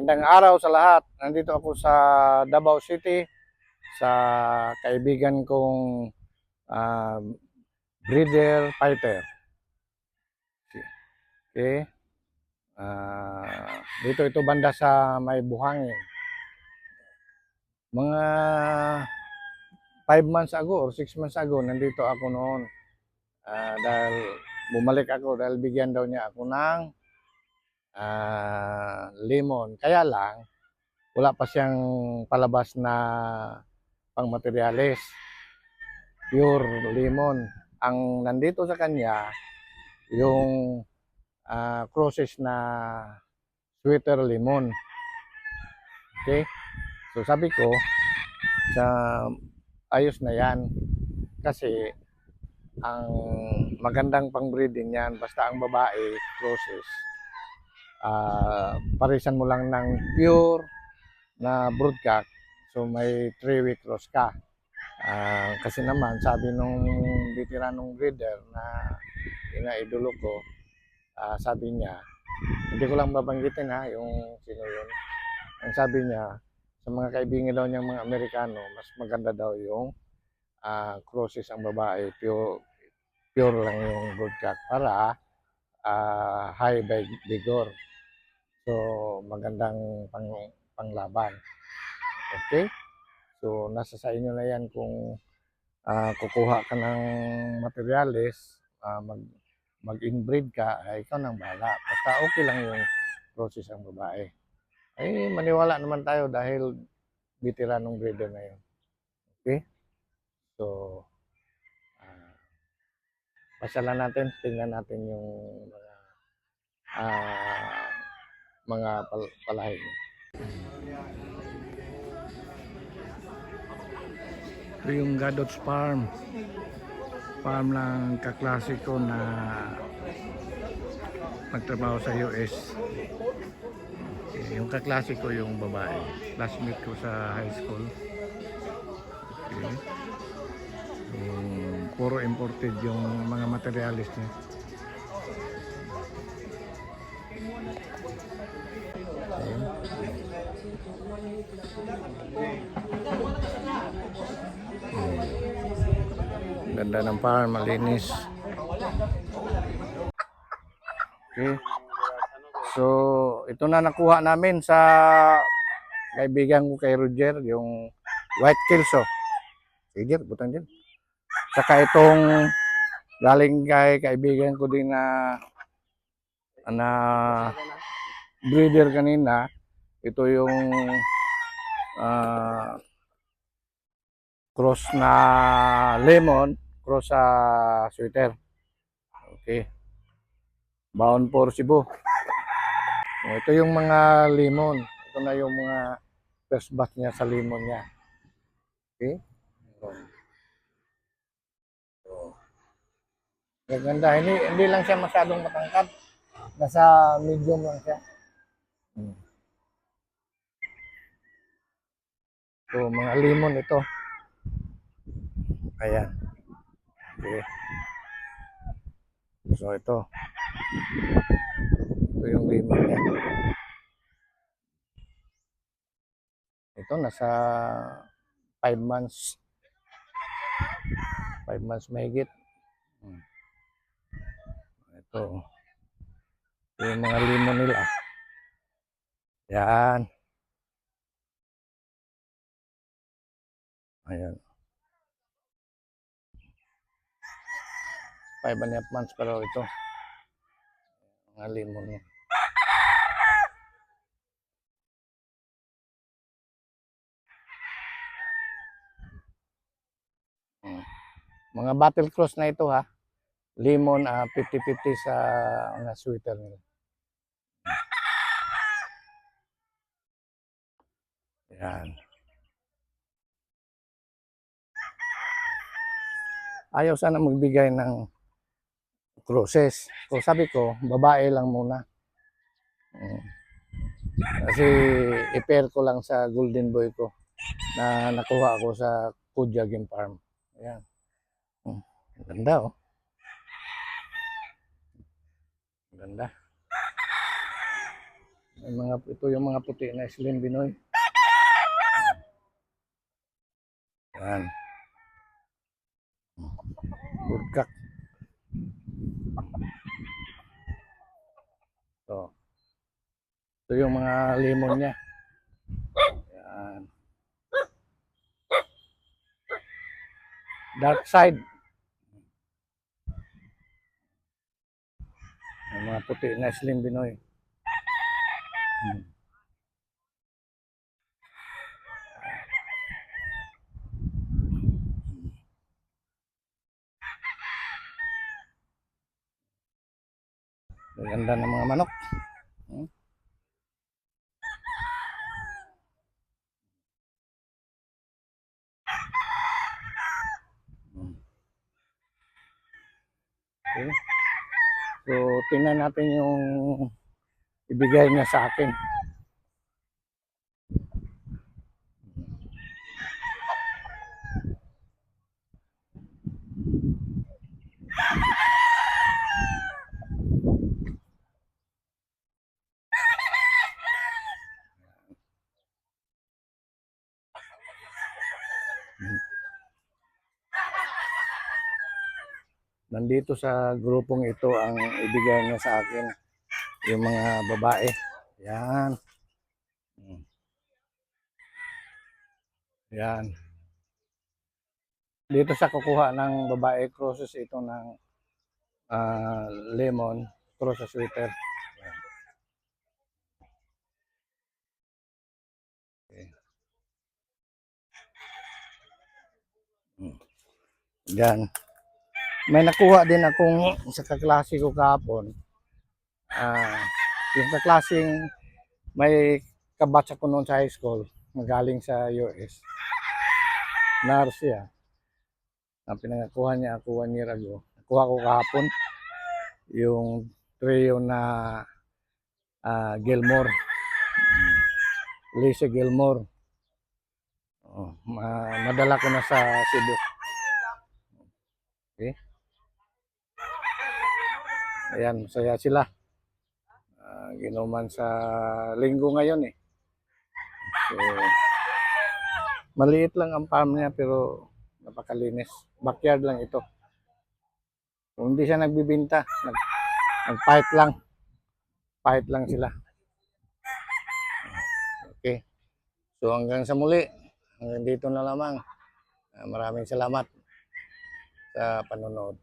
Magandang araw sa lahat. Nandito ako sa Davao City sa kaibigan kong ah, breeder fighter. Okay. Dito ito banda sa may Buhangin. Mga 5 months ago or 6 months ago nandito ako noon. Dahil bumalik ako dahil bigyan daw niya ako ng lemon. Kaya lang wala pa siyang palabas na pang materialis, pure lemon. Ang nandito sa kanya, yung process na sweeter lemon. Okay? So sabi ko, sa ayos na yan. Kasi ang magandang pang breeding yan, basta ang babae process, parisan mo lang ng pure na broodcock. So may 3-week cross ka. Kasi naman sabi nung veteranong breeder na inaidolo ko, sabi niya, hindi ko lang babanggitin ha, yung sino yun. Ang sabi niya, sa mga kaibigan daw niyang mga Amerikano, mas maganda daw yung crosses ang babae, pure lang yung broodcock para high vigor. So magandang panglaban. Okay? So nasa sa inyo na yan kung kukuha ka ng materials, mag-inbreed ka, ikaw nang bahala. Basta okay lang yung process ang babae. Ay, maniwala naman tayo dahil veteranong breeder na yun. Okay? So, pasyalan natin, tingnan natin yung mga palahin. Ito yung Gadots Farm. Farm lang kaklasiko na nagtrabaho sa US. Okay, yung kaklasiko yung babae. Classmate ko sa high school. Okay. Puro imported yung mga materialis niya. Ganda ng farm, malinis. Okay. So, ito na nakuha namin sa kaibigan ko kay Roger, yung white kelso. Sige, butang din. Saka itong galing kay kaibigan ko din na breeder kanina. Ito yung cross na lemon, cross sa sweeter. Okay. Bound for Cebu. Ito yung mga lemon. Ito na yung mga first batch niya sa lemon niya. Okay. Ganda. Hindi lang siya masyadong matangkad. Nasa medium lang siya. So, mga lemon ito. Ayan. Okay. So, ito. Ito yung lemon niya. Ito, nasa 5 months. 5 months mahigit. Ito. Ito yung mga lemon nila. Yan. Ayan. 5.5 months pa raw ito. Mga lemon niya. Mga battle cross na ito ha. Lemon 50-50 sa mga sweeter nila. Yan. Ayaw sana magbigay ng crosses. So sabi ko, babae lang muna. Kasi i-pair ko lang sa golden boy ko na nakuha ko sa Kudya Game Farm. Ayan. Ganda oh. Ganda. Ito yung mga puti na Slim Binoy. Yan. Burkak. So, ito yung mga lemon niya. Yan. Dark side. Yung mga puti na Slim Binoy. Ganda ng mga manok. Okay. So, tingnan natin yung ibigay niya sa akin. Nandito sa grupong ito ang ibigay niya sa akin yung mga babae. Yan. Yan. Dito sa kukuha ng babae, crosses ito ng lemon, cross sa sweater. Okay. Yan. May nakuha din akong sa kaklase ko kahapon. Yung kaklaseng may kabatch ako noon sa high school, magaling sa US. Nurse siya. Ang pinangakuha niya ako 1 year ago. Nakuha ko kahapon yung trio na Gilmore. Lisa Gilmore. Madala ko na sa Cebu. Okay. Ayan, masaya sila. Ginuman sa linggo ngayon eh. So, maliit lang ang farm niya pero napakalinis. Backyard lang ito. Kung hindi siya nagbibinta, nag-fight lang. Fight lang sila. Okay. So hanggang sa muli. Hanggang dito na lamang. Maraming salamat sa panonood.